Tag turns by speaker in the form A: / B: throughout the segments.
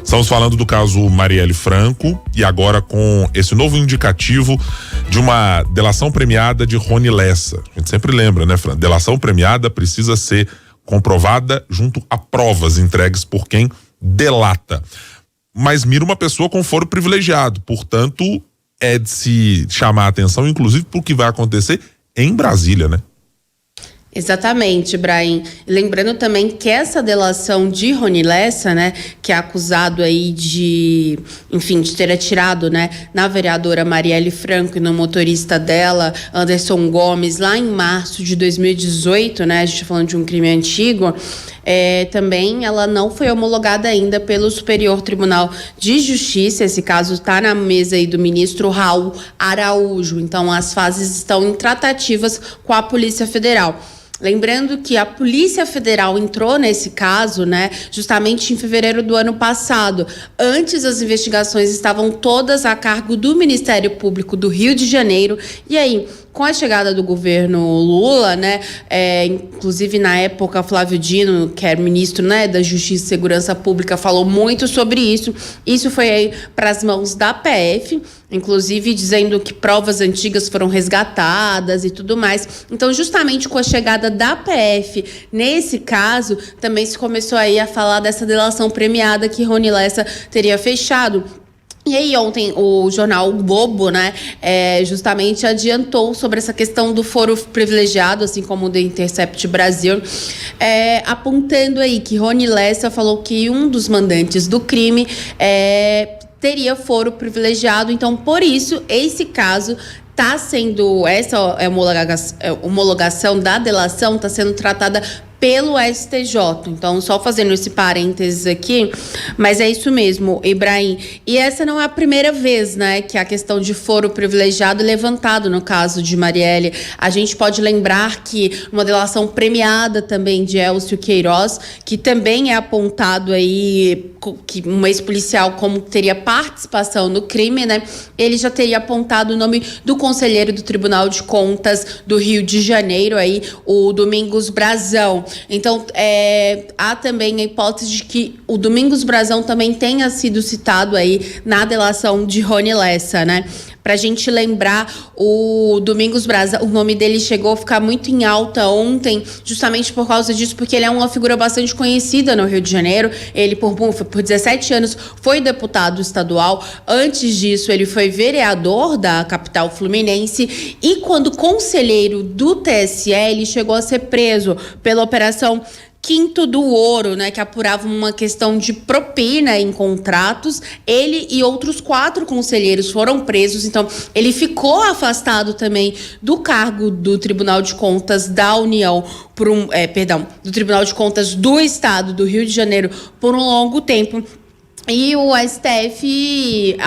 A: Estamos falando do caso Marielle Franco e agora com esse novo indicativo de uma delação premiada de Rony Lessa. A gente sempre lembra, né, Fran? Delação premiada precisa ser comprovada junto a provas entregues por quem delata. Mas mira uma pessoa com foro privilegiado, portanto, é de se chamar a atenção, inclusive, para o que vai acontecer em Brasília, né?
B: Exatamente, Brahim. Lembrando também que essa delação de Rony Lessa, né, que é acusado aí de ter atirado, né, na vereadora Marielle Franco e no motorista dela, Anderson Gomes, lá em março de 2018, né, a gente tá falando de um crime antigo, também ela não foi homologada ainda pelo Superior Tribunal de Justiça. Esse caso está na mesa aí do ministro Raul Araújo. Então, as fases estão em tratativas com a Polícia Federal. Lembrando que a Polícia Federal entrou nesse caso, né, justamente em fevereiro do ano passado. Antes, as investigações estavam todas a cargo do Ministério Público do Rio de Janeiro. E aí, com a chegada do governo Lula, né, inclusive na época Flávio Dino, que era ministro, né, da Justiça e Segurança Pública, falou muito sobre isso. Isso foi aí para as mãos da PF, inclusive dizendo que provas antigas foram resgatadas e tudo mais. Então, justamente com a chegada da PF nesse caso, também se começou aí a falar dessa delação premiada que Rony Lessa teria fechado. E aí ontem o jornal o Globo, né, justamente adiantou sobre essa questão do foro privilegiado, assim como o The Intercept Brasil, apontando aí que Rony Lessa falou que um dos mandantes do crime teria foro privilegiado. Então, por isso, esse caso está sendo, essa homologação da delação está sendo tratada pelo STJ. Então, só fazendo esse parênteses aqui, mas é isso mesmo, Ibrahim. E essa não é a primeira vez, né, que a questão de foro privilegiado é levantado no caso de Marielle. A gente pode lembrar que uma delação premiada também de Elcio Queiroz, que também é apontado aí que um ex-policial como teria participação no crime, né, ele já teria apontado o nome do conselheiro do Tribunal de Contas do Rio de Janeiro, aí, o Domingos Brazão. Então, há também a hipótese de que o Domingos Brazão também tenha sido citado aí na delação de Rony Lessa, né? Pra gente lembrar, o Domingos Brazão, o nome dele chegou a ficar muito em alta ontem, justamente por causa disso, porque ele é uma figura bastante conhecida no Rio de Janeiro. Ele, por 17 anos, foi deputado estadual. Antes disso, ele foi vereador da capital fluminense. E quando conselheiro do TSE, ele chegou a ser preso pela Operação Quinto do Ouro, né, que apurava uma questão de propina em contratos. Ele e outros 4 conselheiros foram presos, então ele ficou afastado também do cargo do Tribunal de Contas da União do Tribunal de Contas do Estado do Rio de Janeiro por um longo tempo. E o STF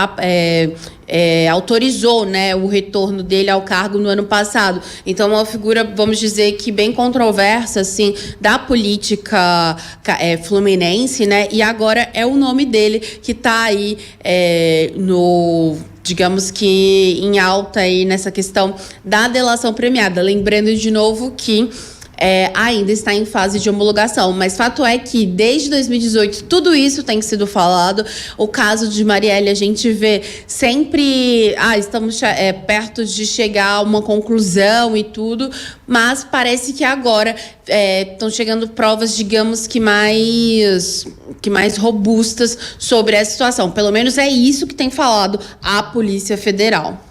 B: autorizou, né, o retorno dele ao cargo no ano passado. Então, uma figura, vamos dizer que bem controversa, assim, da política fluminense, né? E agora é o nome dele que está aí digamos que em alta aí nessa questão da delação premiada. Lembrando de novo que ainda está em fase de homologação, mas fato é que desde 2018 tudo isso tem sido falado. O caso de Marielle, a gente vê sempre estamos perto de chegar a uma conclusão e tudo, mas parece que agora estão chegando provas, digamos que mais robustas sobre essa situação. Pelo menos é isso que tem falado a Polícia Federal.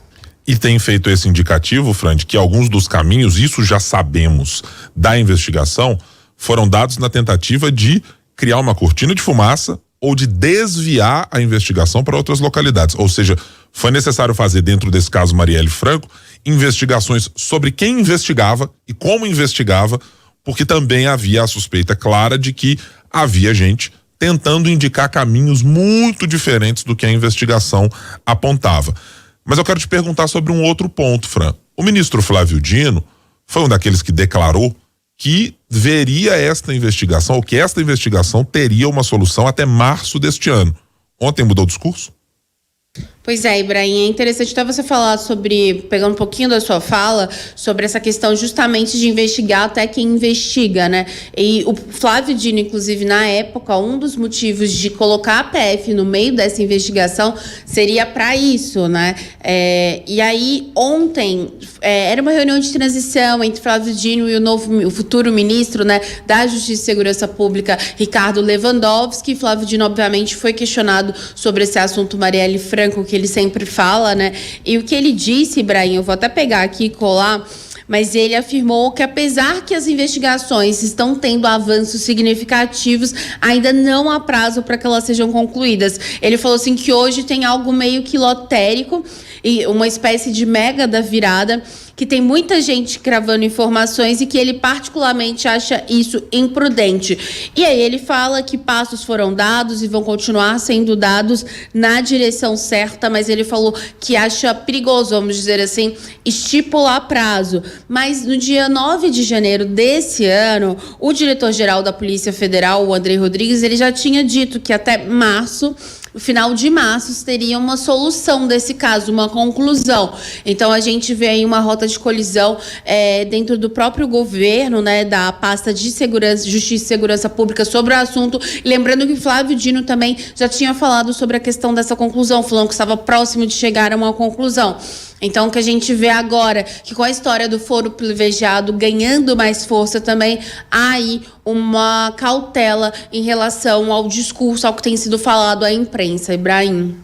A: E tem feito esse indicativo, Fran, que alguns dos caminhos, isso já sabemos da investigação, foram dados na tentativa de criar uma cortina de fumaça ou de desviar a investigação para outras localidades. Ou seja, foi necessário fazer, dentro desse caso Marielle Franco, investigações sobre quem investigava e como investigava, porque também havia a suspeita clara de que havia gente tentando indicar caminhos muito diferentes do que a investigação apontava. Mas eu quero te perguntar sobre um outro ponto, Fran. O ministro Flávio Dino foi um daqueles que declarou que veria esta investigação, ou que esta investigação teria uma solução até março deste ano. Ontem mudou o discurso?
B: Pois é, Ibrahim, é interessante até você falar sobre, pegando um pouquinho da sua fala, sobre essa questão justamente de investigar até quem investiga, né? E o Flávio Dino, inclusive, na época, um dos motivos de colocar a PF no meio dessa investigação seria para isso, né? E aí, ontem, era uma reunião de transição entre Flávio Dino e o futuro ministro, né, da Justiça e Segurança Pública, Ricardo Lewandowski. Flávio Dino, obviamente, foi questionado sobre esse assunto Marielle Franco, que ele sempre fala, né? E o que ele disse, Ibrahim, eu vou até pegar aqui e colar, mas ele afirmou que, apesar que as investigações estão tendo avanços significativos, ainda não há prazo para que elas sejam concluídas. Ele falou assim que hoje tem algo meio que lotérico e uma espécie de mega da virada, que tem muita gente cravando informações e que ele particularmente acha isso imprudente. E aí ele fala que passos foram dados e vão continuar sendo dados na direção certa, mas ele falou que acha perigoso, vamos dizer assim, estipular prazo. Mas no dia 9 de janeiro desse ano, o diretor-geral da Polícia Federal, o Andrei Rodrigues, ele já tinha dito que até março, no final de março, teria uma solução desse caso, uma conclusão. Então a gente vê aí uma rota de colisão dentro do próprio governo, né, da pasta de segurança, Justiça e Segurança Pública sobre o assunto. Lembrando que Flávio Dino também já tinha falado sobre a questão dessa conclusão, falando que estava próximo de chegar a uma conclusão. Então, o que a gente vê agora, que com a história do foro privilegiado ganhando mais força também, há aí uma cautela em relação ao discurso, ao que tem sido falado à imprensa, Ibrahim.